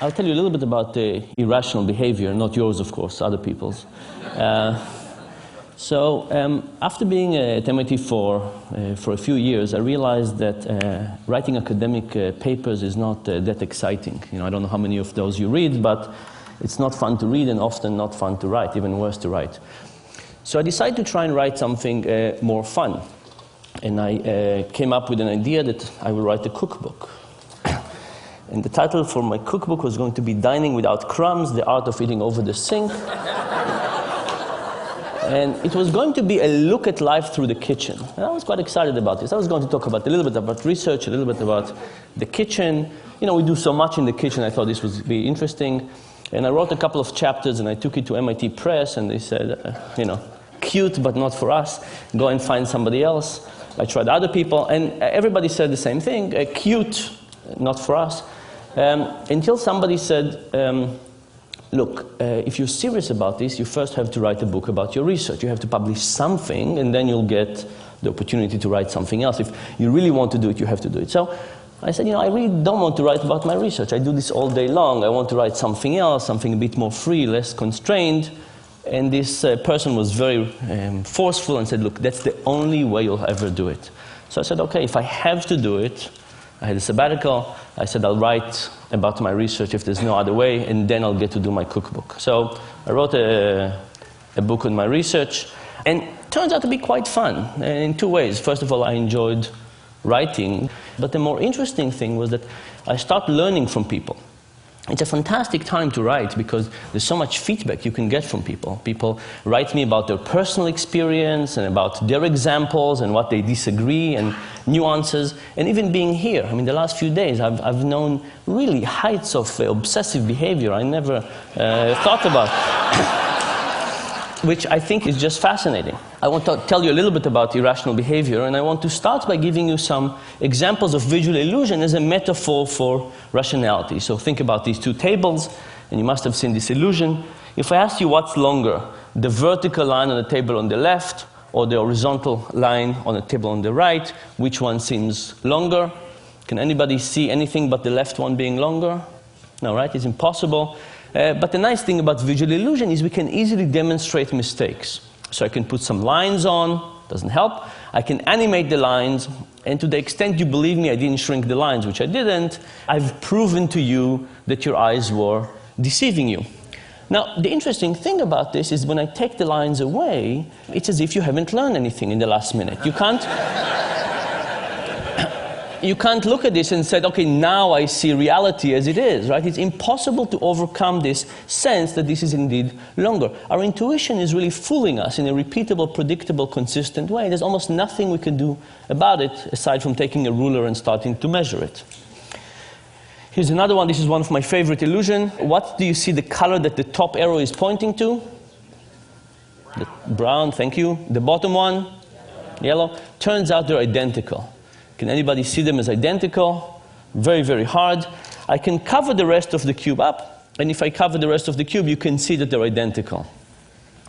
I'll tell you a little bit about irrational behavior, not yours, of course, other people's. After being at MIT for a few years, I realized that writing academic papers is not that exciting. I don't know how many of those you read, but it's not fun to read and often not fun to write, even worse to write. So I decided to try and write something more fun. And I came up with an idea that I will write a cookbook. And the title for my cookbook was going to be Dining Without Crumbs, The Art of Eating Over the Sink. And it was going to be a look at life through the kitchen. And I was quite excited about this. I was going to talk about a little bit about research, a little bit about the kitchen. We do so much in the kitchen, I thought this would be interesting. And I wrote a couple of chapters and I took it to MIT Press and they said, cute but not for us, go and find somebody else. I tried other people and everybody said the same thing, cute, not for us. Until somebody said, look, if you're serious about this, you first have to write a book about your research. You have to publish something, and then you'll get the opportunity to write something else. If you really want to do it, you have to do it. So I said, I really don't want to write about my research. I do this all day long. I want to write something else, something a bit more free, less constrained. And this person was very forceful and said, look, that's the only way you'll ever do it. So I said, okay, if I have to do it, I had a sabbatical. I said, I'll write about my research if there's no other way, and then I'll get to do my cookbook. So I wrote a book on my research, and it turns out to be quite fun in two ways. First of all, I enjoyed writing, but the more interesting thing was that I started learning from people. It's a fantastic time to write because there's so much feedback you can get from people. People write me about their personal experience and about their examples and what they disagree and nuances. And even being here, the last few days, I've known really heights of obsessive behavior I never thought about, which I think is just fascinating. I want to tell you a little bit about irrational behavior, and I want to start by giving you some examples of visual illusion as a metaphor for rationality. So think about these two tables, and you must have seen this illusion. If I ask you what's longer, the vertical line on the table on the left or the horizontal line on the table on the right, which one seems longer? Can anybody see anything but the left one being longer? No, right? It's impossible. But the nice thing about visual illusion is we can easily demonstrate mistakes. So I can put some lines on, doesn't help. I can animate the lines, and to the extent you believe me, I didn't shrink the lines, which I didn't, I've proven to you that your eyes were deceiving you. Now, the interesting thing about this is when I take the lines away, it's as if you haven't learned anything in the last minute. You can't look at this and say, okay, now I see reality as it is, right? It's impossible to overcome this sense that this is indeed longer. Our intuition is really fooling us in a repeatable, predictable, consistent way. There's almost nothing we can do about it aside from taking a ruler and starting to measure it. Here's another one. This is one of my favorite illusions. What do you see the color that the top arrow is pointing to? The brown, thank you. The bottom one? Yellow. Turns out they're identical. Can anybody see them as identical? Very, very hard. I can cover the rest of the cube up, and if I cover the rest of the cube, you can see that they're identical.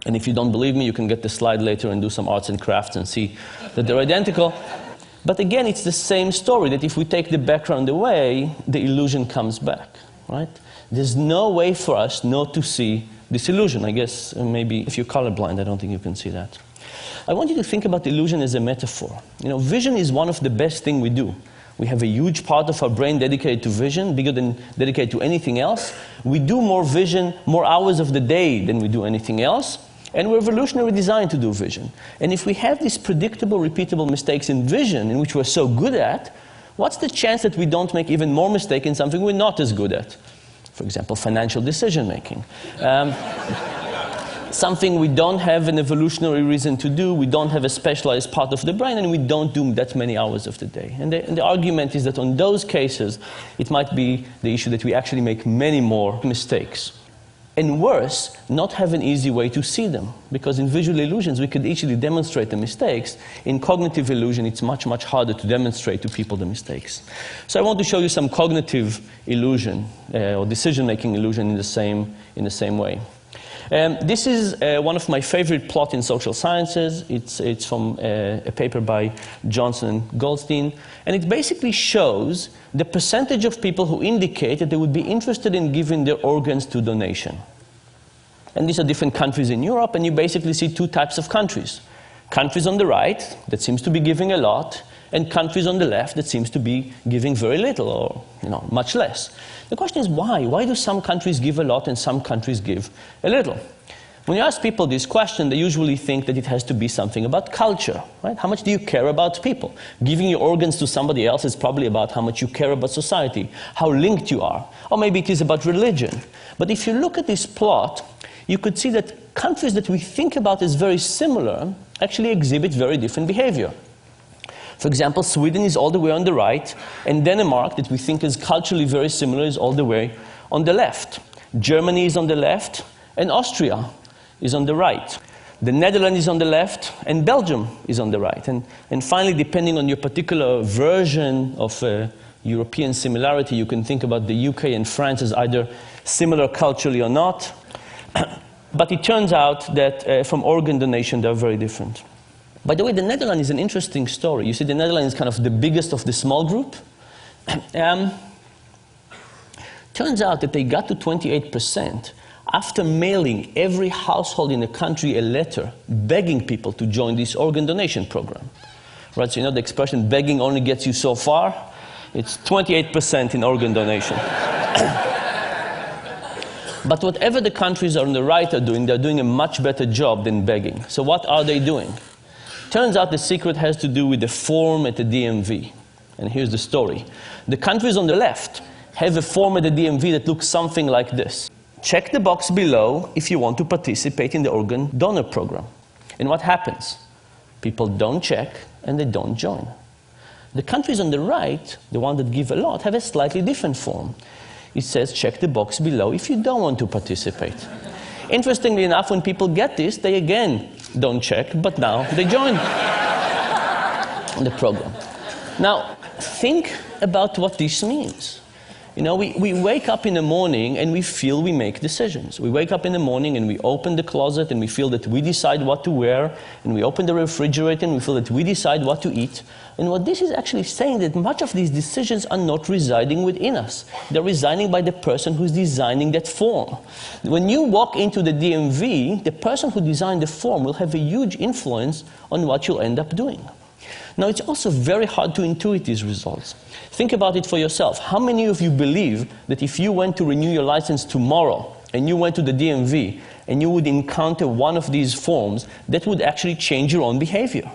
And if you don't believe me, you can get the slide later and do some arts and crafts and see that they're identical. But again, it's the same story, that if we take the background away, the illusion comes back, right? There's no way for us not to see this illusion. I guess maybe if you're colorblind, I don't think you can see that. I want you to think about illusion as a metaphor. Vision is one of the best things we do. We have a huge part of our brain dedicated to vision, bigger than dedicated to anything else. We do more vision, more hours of the day than we do anything else. And we're evolutionarily designed to do vision. And if we have these predictable, repeatable mistakes in vision, in which we're so good at, what's the chance that we don't make even more mistakes in something we're not as good at? For example, financial decision making. Something we don't have an evolutionary reason to do, we don't have a specialized part of the brain, and we don't do that many hours of the day. And the argument is that on those cases, it might be the issue that we actually make many more mistakes. And worse, not have an easy way to see them. Because in visual illusions, we could easily demonstrate the mistakes. In cognitive illusion, it's much, much harder to demonstrate to people the mistakes. So I want to show you some cognitive illusion, or decision-making illusion in the same way. This is one of my favorite plots in social sciences. It's from a paper by Johnson and Goldstein. And it basically shows the percentage of people who indicate that they would be interested in giving their organs to donation. And these are different countries in Europe, and you basically see two types of countries. Countries on the right that seems to be giving a lot, and countries on the left that seems to be giving very little or much less. The question is why? Why do some countries give a lot and some countries give a little? When you ask people this question, they usually think that it has to be something about culture, right? How much do you care about people? Giving your organs to somebody else is probably about how much you care about society, how linked you are. Or maybe it is about religion. But if you look at this plot, you could see that countries that we think about as very similar actually exhibit very different behavior. For example, Sweden is all the way on the right, and Denmark, that we think is culturally very similar, is all the way on the left. Germany is on the left, and Austria is on the right. The Netherlands is on the left, and Belgium is on the right. And finally, depending on your particular version of European similarity, you can think about the UK and France as either similar culturally or not. But it turns out that from organ donation, they're very different. By the way, the Netherlands is an interesting story. You see, the Netherlands is kind of the biggest of the small group. Turns out that they got to 28% after mailing every household in the country a letter begging people to join this organ donation program. Right, so you know the expression, begging only gets you so far? It's 28% in organ donation. But whatever the countries on the right are doing, they're doing a much better job than begging. So what are they doing? Turns out the secret has to do with the form at the DMV. And here's the story. The countries on the left have a form at the DMV that looks something like this. Check the box below if you want to participate in the organ donor program. And what happens? People don't check and they don't join. The countries on the right, the ones that give a lot, have a slightly different form. It says, check the box below if you don't want to participate. Interestingly enough, when people get this, they again don't check, but now they join the program. Now, think about what this means. You know, we wake up in the morning and we feel we make decisions. We wake up in the morning and we open the closet and we feel that we decide what to wear, and we open the refrigerator and we feel that we decide what to eat. And what this is actually saying that much of these decisions are not residing within us. They're residing by the person who's designing that form. When you walk into the DMV, the person who designed the form will have a huge influence on what you'll end up doing. Now, it's also very hard to intuit these results. Think about it for yourself. How many of you believe that if you went to renew your license tomorrow and you went to the DMV and you would encounter one of these forms, that would actually change your own behavior?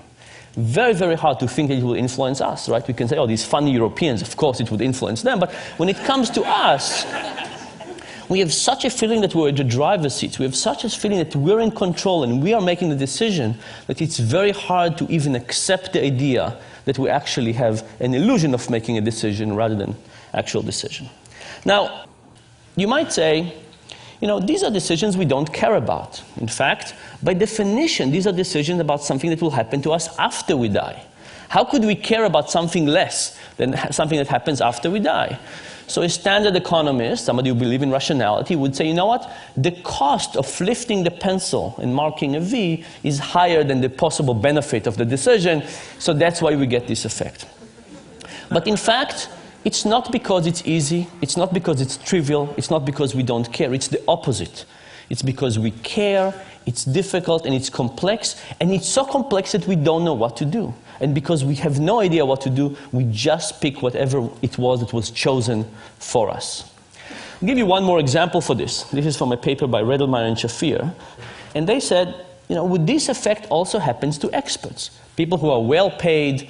Very, very hard to think that it will influence us, right? We can say, oh, these funny Europeans, of course it would influence them. But when it comes to us, we have such a feeling that we're at the driver's seat. We have such a feeling that we're in control and we are making the decision that it's very hard to even accept the idea that we actually have an illusion of making a decision rather than actual decision. Now, you might say, you know, these are decisions we don't care about. In fact, by definition, these are decisions about something that will happen to us after we die. How could we care about something less than something that happens after we die? So a standard economist, somebody who believes in rationality, would say, you know what? The cost of lifting the pencil and marking a V is higher than the possible benefit of the decision, so that's why we get this effect. But in fact, it's not because it's easy, it's not because it's trivial, it's not because we don't care, it's the opposite. It's because we care, it's difficult, and it's complex, and it's so complex that we don't know what to do. And because we have no idea what to do, we just pick whatever it was that was chosen for us. I'll give you one more example for this. This is from a paper by Redelmeier and Shafir. And they said, you know, would this effect also happen to experts? People who are well paid,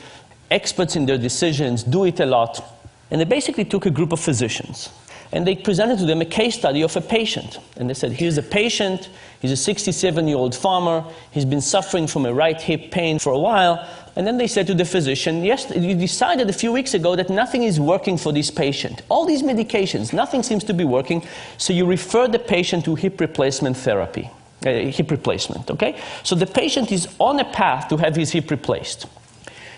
experts in their decisions, do it a lot. And they basically took a group of physicians. And they presented to them a case study of a patient. And they said, here's a patient, he's a 67-year-old farmer, he's been suffering from a right hip pain for a while. And then they said to the physician, yes, you decided a few weeks ago that nothing is working for this patient. All these medications, nothing seems to be working, so you refer the patient to hip replacement therapy, hip replacement, okay? So the patient is on a path to have his hip replaced.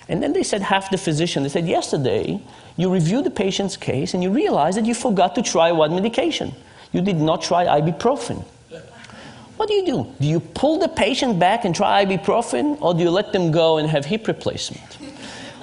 And then they said, half the physician, they said, yesterday, you reviewed the patient's case and you realized that you forgot to try one medication. You did not try ibuprofen. What do? Do you pull the patient back and try ibuprofen, or do you let them go and have hip replacement?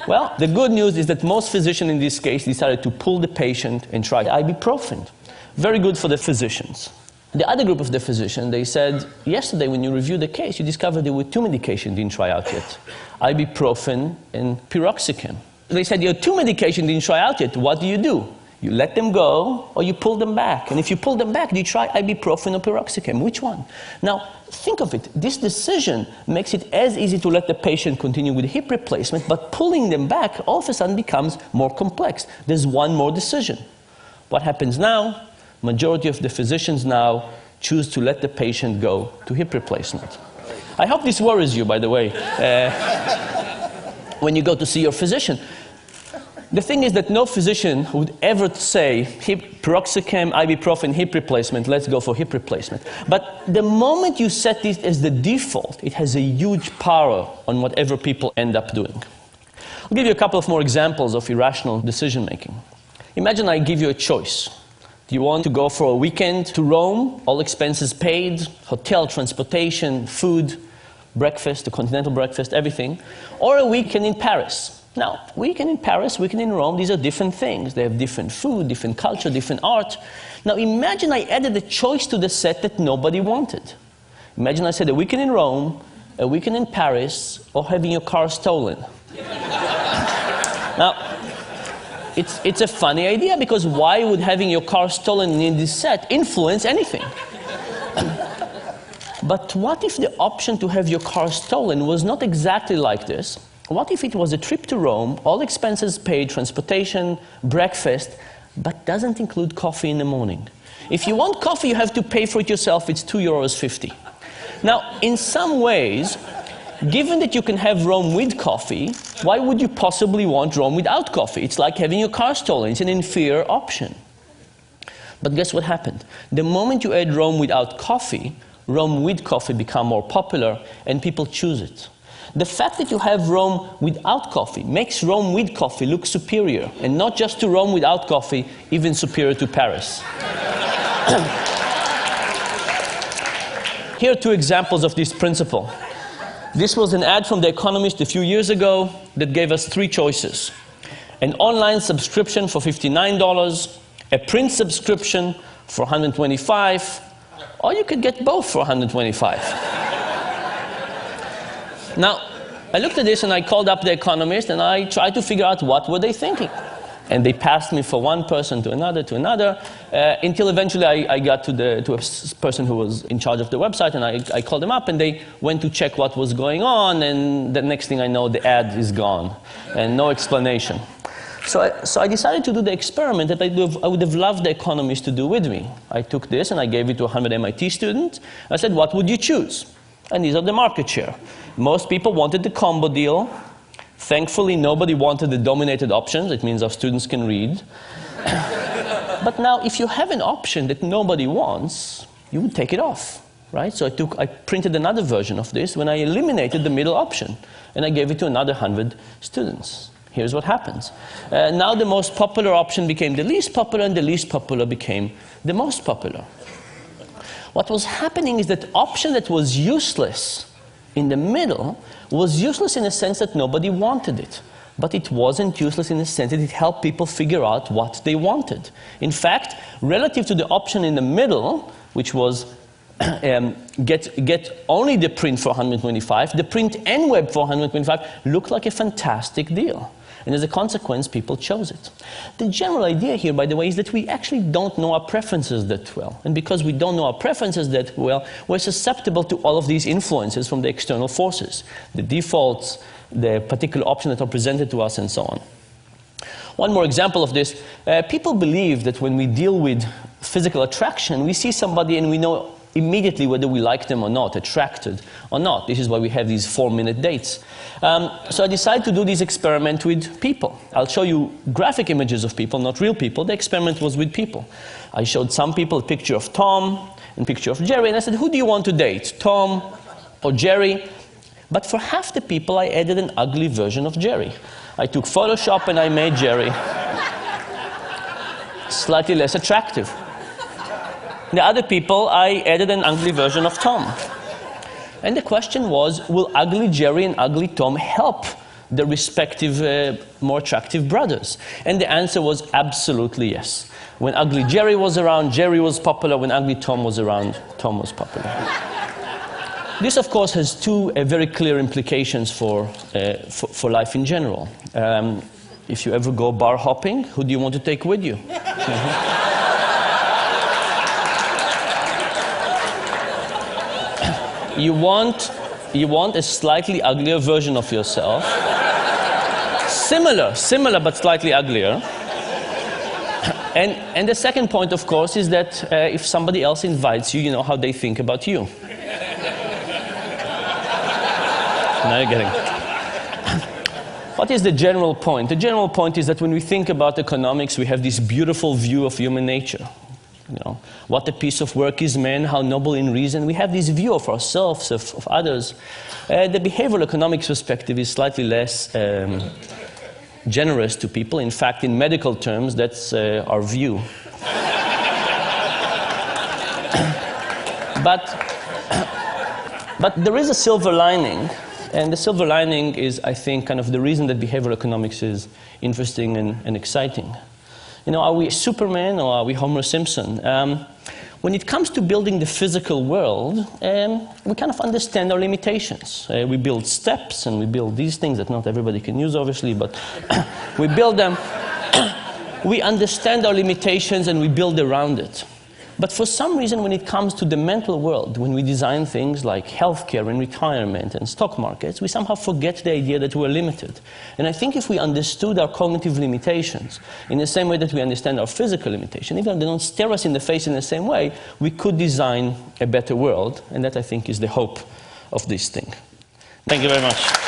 Well, the good news is that most physicians in this case decided to pull the patient and try ibuprofen. Very good for the physicians. The other group of the physicians, they said, yesterday when you reviewed the case, you discovered there were two medications you didn't try out yet, ibuprofen and piroxicam. They said, your two medications didn't try out yet. What do? You let them go, or you pull them back. And if you pull them back, do you try ibuprofen or piroxicam? Which one? Now, think of it. This decision makes it as easy to let the patient continue with hip replacement, but pulling them back all of a sudden becomes more complex. There's one more decision. What happens now? Majority of the physicians now choose to let the patient go to hip replacement. I hope this worries you, by the way, when you go to see your physician. The thing is that no physician would ever say, piroxicam, ibuprofen, hip replacement, let's go for hip replacement. But the moment you set this as the default, it has a huge power on whatever people end up doing. I'll give you a couple of more examples of irrational decision making. Imagine I give you a choice. Do you want to go for a weekend to Rome, all expenses paid, hotel, transportation, food, breakfast, a continental breakfast, everything, or a weekend in Paris? Now, weekend in Paris, weekend in Rome, these are different things. They have different food, different culture, different art. Now, imagine I added a choice to the set that nobody wanted. Imagine I said a weekend in Rome, a weekend in Paris, or having your car stolen. Now, it's a funny idea, because why would having your car stolen in this set influence anything? But what if the option to have your car stolen was not exactly like this? What if it was a trip to Rome, all expenses paid, transportation, breakfast, but doesn't include coffee in the morning? If you want coffee, you have to pay for it yourself. It's €2.50. Now, in some ways, given that you can have Rome with coffee, why would you possibly want Rome without coffee? It's like having your car stolen. It's an inferior option. But guess what happened? The moment you add Rome without coffee, Rome with coffee become more popular, and people choose it. The fact that you have Rome without coffee makes Rome with coffee look superior, and not just to Rome without coffee, even superior to Paris. Here are two examples of this principle. This was an ad from The Economist a few years ago that gave us three choices. An online subscription for $59, a print subscription for $125, or you could get both for $125. Now, I looked at this and I called up The Economist and I tried to figure out what were they thinking. And they passed me from one person to another, until eventually I got to a person who was in charge of the website, and I called them up and they went to check what was going on, and the next thing I know, the ad is gone and no explanation. So I decided to do the experiment that I would have loved The Economist to do with me. I took this and I gave it to 100 MIT students. I said, what would you choose? And these are the market share. Most people wanted the combo deal. Thankfully, nobody wanted the dominated options. It means our students can read. But now, if you have an option that nobody wants, you would take it off, right? So I printed another version of this when I eliminated the middle option, and I gave it to another 100 students. Here's what happens. Now the most popular option became the least popular, and the least popular became the most popular. What was happening is that option that was useless in the middle was useless in the sense that nobody wanted it. But it wasn't useless in the sense that it helped people figure out what they wanted. In fact, relative to the option in the middle, which was get only the print for $125, the print and web for $125 looked like a fantastic deal. And as a consequence, people chose it. The general idea here, by the way, is that we actually don't know our preferences that well. And because we don't know our preferences that well, we're susceptible to all of these influences from the external forces, the defaults, the particular options that are presented to us, and so on. One more example of this. People believe that when we deal with physical attraction, we see somebody and we know immediately whether we like them or not, attracted or not. This is why we have these 4-minute dates. So I decided to do this experiment with people. I'll show you graphic images of people, not real people. The experiment was with people. I showed some people a picture of Tom and a picture of Jerry, and I said, who do you want to date, Tom or Jerry? But for half the people, I added an ugly version of Jerry. I took Photoshop and I made Jerry slightly less attractive. The other people, I added an ugly version of Tom. And the question was, will ugly Jerry and ugly Tom help the respective more attractive brothers? And the answer was absolutely yes. When ugly Jerry was around, Jerry was popular. When ugly Tom was around, Tom was popular. This, of course, has two very clear implications for life in general. If you ever go bar hopping, who do you want to take with you? You want a slightly uglier version of yourself. Similar, but slightly uglier. And the second point, of course, is that if somebody else invites you, you know how they think about you. Now you're getting it. What is the general point? The general point is that when we think about economics, we have this beautiful view of human nature. You know, what a piece of work is man, how noble in reason. We have this view of ourselves, of others. The behavioral economics perspective is slightly less generous to people. In fact, in medical terms, that's our view. But there is a silver lining. And the silver lining is, I think, kind of the reason that behavioral economics is interesting and exciting. You know, are we Superman or are we Homer Simpson? When it comes to building the physical world, we kind of understand our limitations. We build steps and we build these things that not everybody can use, obviously, but we build them. We understand our limitations and we build around it. But for some reason, when it comes to the mental world, when we design things like healthcare and retirement and stock markets, we somehow forget the idea that we're limited. And I think if we understood our cognitive limitations in the same way that we understand our physical limitation, even if they don't stare us in the face in the same way, we could design a better world. And that, I think, is the hope of this thing. Thank you very much.